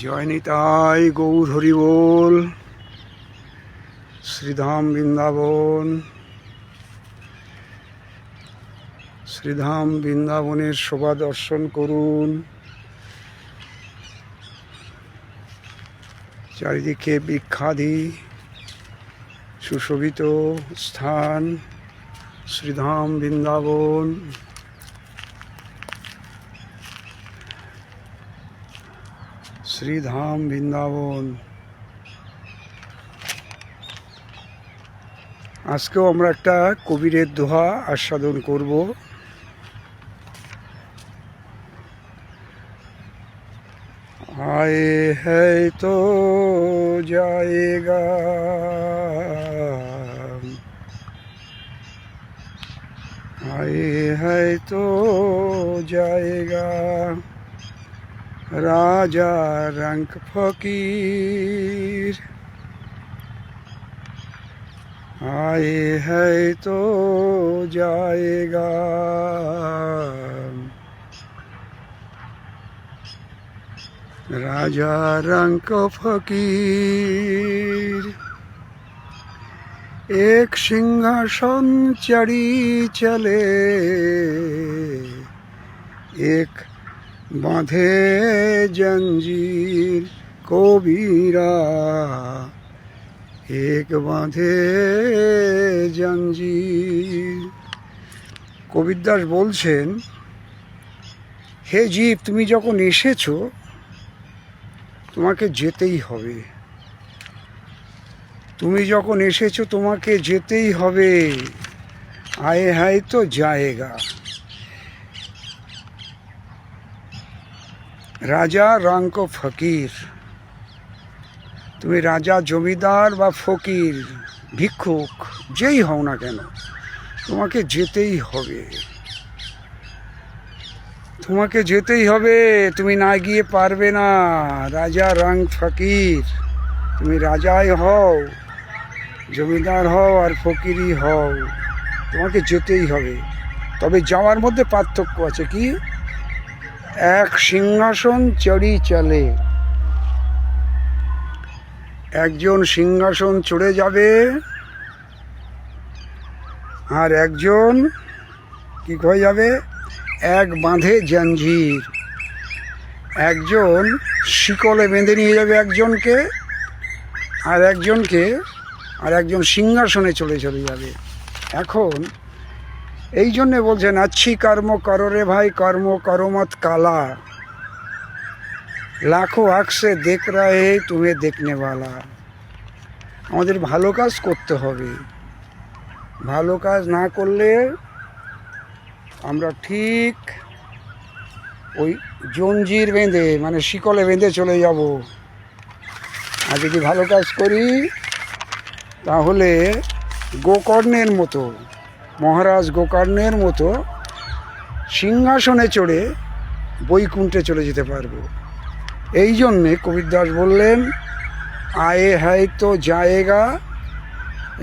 জয় নিতাই গৌর হরি বল। শ্রীধাম বৃন্দাবন, শ্রীধাম বৃন্দাবনের শোভা দর্শন করুন। চারিদিকে বৃক্ষাদি সুশোভিত স্থান শ্রীধাম বৃন্দাবন। শ্রীধাম বৃন্দাবন। আজকেও আমরা একটা কবিরের দোহা আস্বাদন করব। আয়ে হ্যায় তো জায়েগা, আয়ে হ্যায় তো জায়েগা, राजा रंग फकीर आए है तो जाएगा। राजा रंग फकीर एक सिंहासन चढ़ी चले, एक बांधे जंजीर कबीरा, एक बांधे जंजीर। কবিরদাস বলছেন, হে জীব, তুমি যখন এসেছো তোমাকে যেতেই হবে। তুমি যখন এসেছো তোমাকে যেতেই হবে। আয়ে হায় তো জায়েগা। রাজা রঙ্ক ফকির, তুমি রাজা, জমিদার বা ফকির, ভিক্ষুক, যেই হও না কেন তোমাকে যেতেই হবে। তোমাকে যেতেই হবে, তুমি না গিয়ে পারবে না। রাজা রং ফকির, তুমি রাজাই হও, জমিদার হও আর ফকিরই হও, তোমাকে যেতেই হবে। তবে যাওয়ার মধ্যে পার্থক্য আছে। কি? এক সিংহাসন চড়ি চলে, একজন সিংহাসন চড়ে যাবে আর একজন কি হয়ে যাবে? এক বাঁধে জঞ্জির, একজন শিকলে বেঁধে নিয়ে যাবে একজনকে, আর একজন সিংহাসনে চলে যাবে। এখন এই জন্যে বলছেন, আচ্ছি কর্ম করো রে ভাই, কর্ম করো মত কালা, লাখো আঁখ সে দেখ রাহে তুমি দেখনে वाला। আমাদের ভালো কাজ করতে হবে। ভালো কাজ না করলে আমরা ঠিক ওই জঞ্জির বেঁধে, মানে শিকলে বেঁধে চলে যাব। আর যদি ভালো কাজ করি তাহলে গোকর্ণের মতো, মহারাজ গোকর্ণের মতো সিংহাসনে চড়ে বৈকুণ্ঠে চলে যেতে পারবো। এই জন্যে কবিরদাস বললেন, আয়ে হ্যায় তো জায়েগা,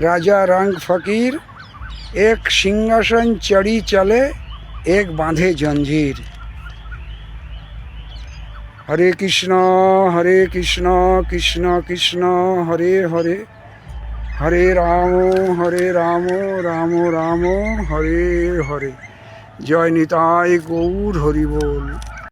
রাজা রং ফকির এক সিংহাসন চড়ি চলে, এক বাঁধে জঞ্জির। হরে কৃষ্ণ কৃষ্ণ কৃষ্ণ হরে হরে, হরে রাম রাম রাম হরে হরে। জয় নিতাই গৌর হরি বল।